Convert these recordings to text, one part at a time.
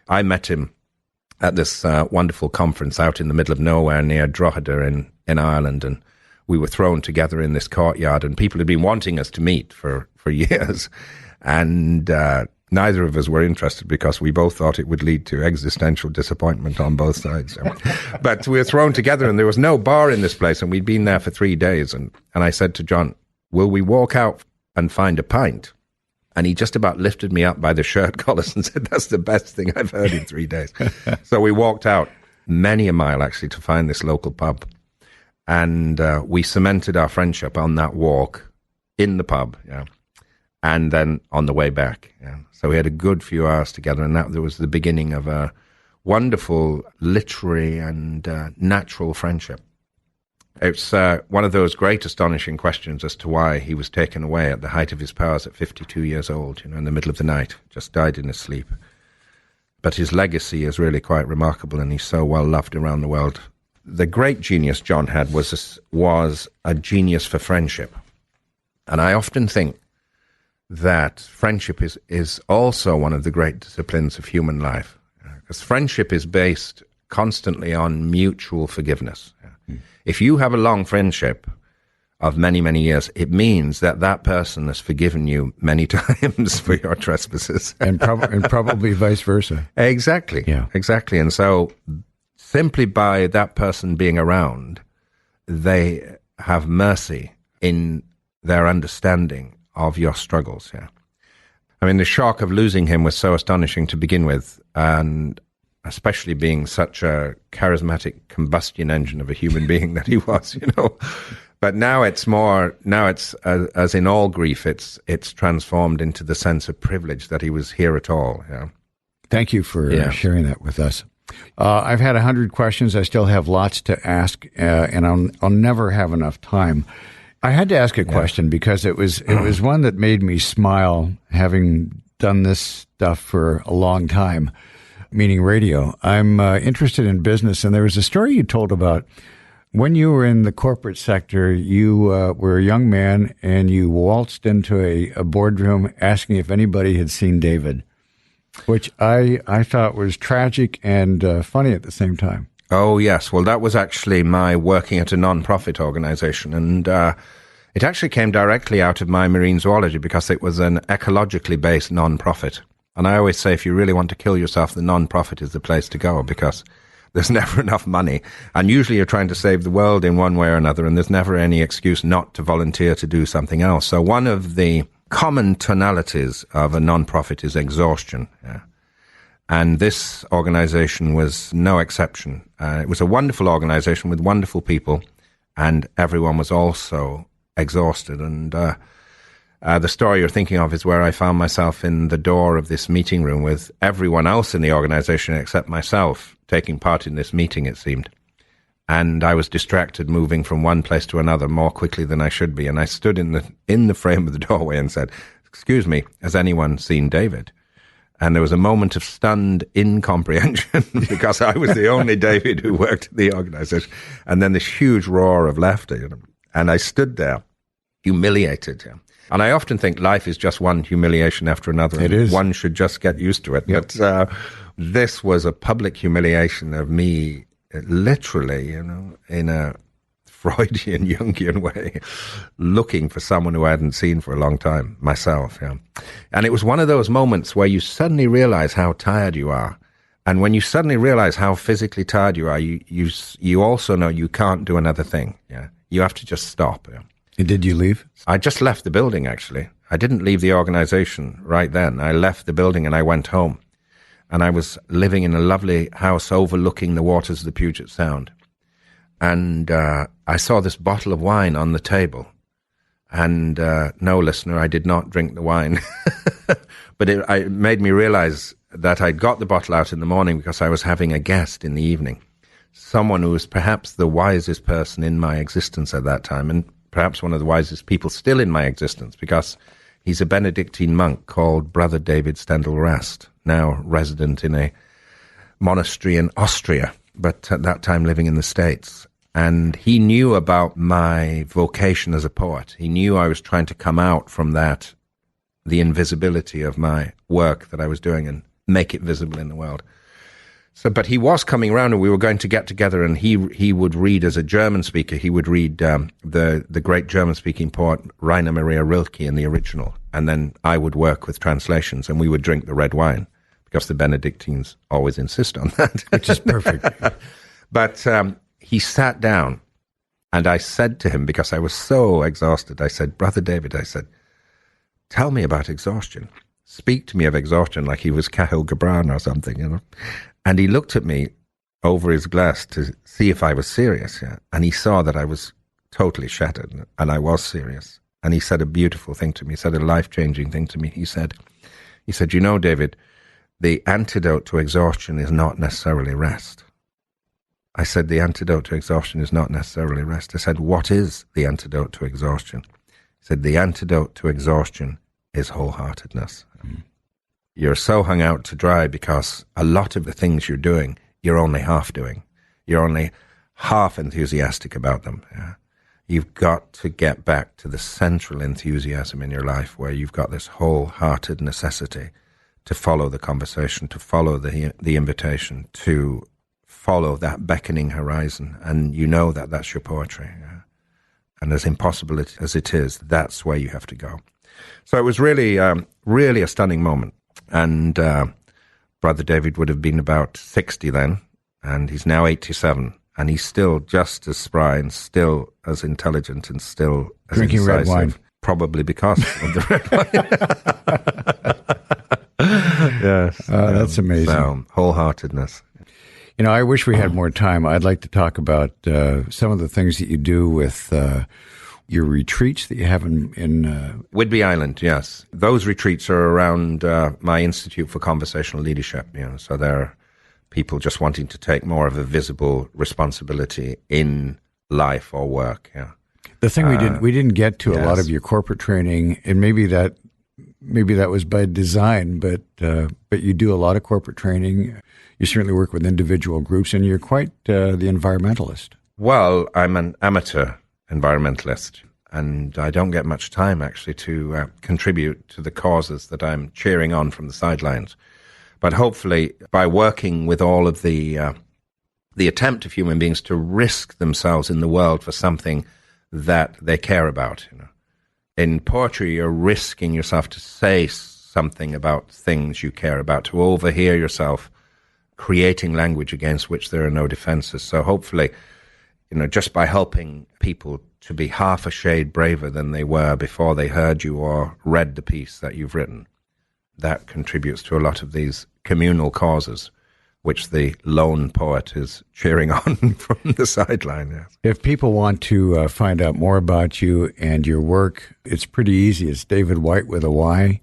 I met him at this wonderful conference out in the middle of nowhere near Drogheda in Ireland, and we were thrown together in this courtyard, and people had been wanting us to meet for years, and neither of us were interested because we both thought it would lead to existential disappointment on both sides. But we were thrown together, and there was no bar in this place, and we'd been there for 3 days, and I said to John, will we walk out and find a pint? And he just about lifted me up by the shirt collars and said, that's the best thing I've heard in 3 days. So we walked out many a mile, actually, to find this local pub. And we cemented our friendship on that walk in the pub, and then on the way back. So we had a good few hours together, and that was the beginning of a wonderful literary and natural friendship. It's one of those great astonishing questions as to why he was taken away at the height of his powers at 52 years old, in the middle of the night, just died in his sleep. But his legacy is really quite remarkable, and he's so well loved around the world. The great genius John had was a genius for friendship. And I often think that friendship is also one of the great disciplines of human life, because friendship is based constantly on mutual forgiveness. If you have a long friendship of many, many years, it means that person has forgiven you many times for your trespasses. and probably vice versa. Exactly. Yeah. Exactly. And so simply by that person being around, they have mercy in their understanding of your struggles. Yeah. I mean, the shock of losing him was so astonishing to begin with, and especially being such a charismatic combustion engine of a human being that he was, But now it's as in all grief, it's transformed into the sense of privilege that he was here at all. Yeah. Thank you for sharing that with us. I've had 100 questions. I still have lots to ask, and I'll never have enough time. I had to ask a question because it was one that made me smile, having done this stuff for a long time, meaning radio. I'm interested in business, and there was a story you told about when you were in the corporate sector. You were a young man, and you waltzed into a boardroom asking if anybody had seen David, which I thought was tragic and funny at the same time. Oh, yes. Well, that was actually my working at a non-profit organization, and it actually came directly out of my marine zoology because it was an ecologically based non-profit. And I always say, if you really want to kill yourself, the non-profit is the place to go, because there's never enough money. And usually you're trying to save the world in one way or another, and there's never any excuse not to volunteer to do something else. So one of the common tonalities of a non-profit is exhaustion. Yeah. And this organization was no exception. It was a wonderful organization with wonderful people, and everyone was also exhausted. And the story you're thinking of is where I found myself in the door of this meeting room with everyone else in the organization except myself taking part in this meeting, it seemed. And I was distracted, moving from one place to another more quickly than I should be. And I stood in the frame of the doorway and said, "Excuse me, has anyone seen David?" And there was a moment of stunned incomprehension because I was the only David who worked at the organization. And then this huge roar of laughter. And I stood there, humiliated. And I often think life is just one humiliation after another. It is. One should just get used to it. Yep. But this was a public humiliation of me, literally, in a Freudian, Jungian way, looking for someone who I hadn't seen for a long time, myself. Yeah. And it was one of those moments where you suddenly realize how tired you are. And when you suddenly realize how physically tired you are, you also know you can't do another thing. Yeah. You have to just stop. Yeah. And did you leave? I just left the building, actually. I didn't leave the organization right then. I left the building and I went home. And I was living in a lovely house overlooking the waters of the Puget Sound. And I saw this bottle of wine on the table. And no, listener, I did not drink the wine. But it made me realize that I'd got the bottle out in the morning because I was having a guest in the evening. Someone who was perhaps the wisest person in my existence at that time, and perhaps one of the wisest people still in my existence, because he's a Benedictine monk called Brother David Stendhal Rast, now resident in a monastery in Austria, but at that time living in the States. And he knew about my vocation as a poet. He knew I was trying to come out from that, the invisibility of my work that I was doing, and make it visible in the world. So, but he was coming around, and we were going to get together, and he would read, as a German speaker, he would read the great German-speaking poet Rainer Maria Rilke in the original, and then I would work with translations, and we would drink the red wine, because the Benedictines always insist on that. Which is perfect. But he sat down, and I said to him, because I was so exhausted, I said, Brother David, I said, tell me about exhaustion. Speak to me of exhaustion like he was Cahill Gibran or something, you know. And he looked at me over his glass to see if I was serious, yeah? And he saw that I was totally shattered, and I was serious. And he said a beautiful thing to me. He said a life-changing thing to me. He said, you know, David, the antidote to exhaustion is not necessarily rest. I said, the antidote to exhaustion is not necessarily rest. I said, what is the antidote to exhaustion? He said, the antidote to exhaustion is wholeheartedness. You're so hung out to dry because a lot of the things you're doing, you're only half doing. You're only half enthusiastic about them. Yeah? You've got to get back to the central enthusiasm in your life where you've got this wholehearted necessity to follow the conversation, to follow the invitation, to follow that beckoning horizon. And you know that that's your poetry. Yeah? And as impossible as it is, that's where you have to go. So it was really, really a stunning moment. And Brother David would have been about 60 then, and he's now 87, and he's still just as spry and still as intelligent and still as drinking incisive, red wine. Probably because of the red wine. Yes. That's amazing. So, wholeheartedness. You know, I wish we had more time. I'd like to talk about some of the things that you do with your retreats that you have in Whidbey Island, yes. Those retreats are around my Institute for Conversational Leadership. You know, so they're people just wanting to take more of a visible responsibility in life or work. Yeah. The thing we didn't get to a lot of your corporate training, and maybe that was by design, but you do a lot of corporate training. You certainly work with individual groups, and you're quite the environmentalist. Well, I'm an amateur environmentalist, and I don't get much time actually to contribute to the causes that I'm cheering on from the sidelines. But hopefully, by working with all of the attempt of human beings to risk themselves in the world for something that they care about, you know. In poetry, you're risking yourself to say something about things you care about, to overhear yourself creating language against which there are no defenses. So hopefully, you know, just by helping people to be half a shade braver than they were before they heard you or read the piece that you've written, that contributes to a lot of these communal causes, which the lone poet is cheering on from the sideline. Yes. If people want to find out more about you and your work, it's pretty easy. It's David-Whyte with a Y,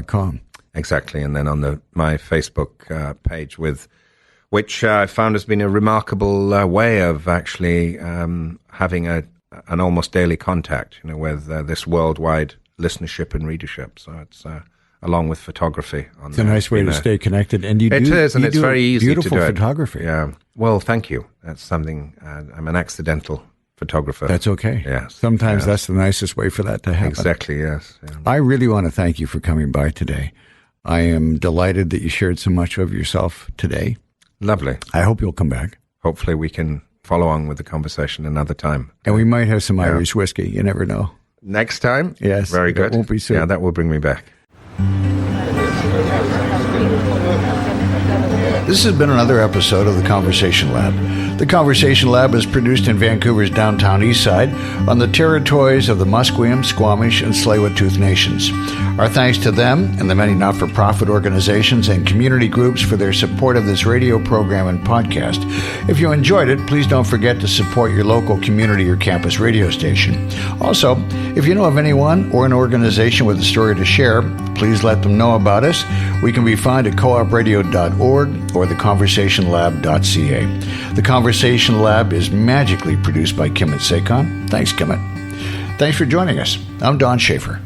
.com. Exactly. And then on my Facebook page which I found has been a remarkable way of actually having an almost daily contact, you know, with this worldwide listenership and readership. So it's along with photography. It's a nice way to stay connected, and it is, and it's very easy to do. Beautiful photography. Yeah. Well, thank you. That's something. I'm an accidental photographer. That's okay. Yes. Sometimes that's the nicest way for that to happen. Exactly. Yes. Yeah. I really want to thank you for coming by today. I am delighted that you shared so much of yourself today. Lovely. I hope you'll come back. Hopefully we can follow on with the conversation another time. And we might have some Irish whiskey. You never know. Next time? Yes. Very good. That won't be soon. Yeah, that will bring me back. This has been another episode of the Conversation Lab. The Conversation Lab is produced in Vancouver's downtown east side on the territories of the Musqueam, Squamish, and Tsleil-Waututh nations. Our thanks to them and the many not-for-profit organizations and community groups for their support of this radio program and podcast. If you enjoyed it, please don't forget to support your local community or campus radio station. Also, if you know of anyone or an organization with a story to share, please let them know about us. We can be found at coopradio.org or theconversationlab.ca. The Conversation Lab is magically produced by Kimit Sekon. Thanks, Kimit. Thanks for joining us. I'm Don Schaefer.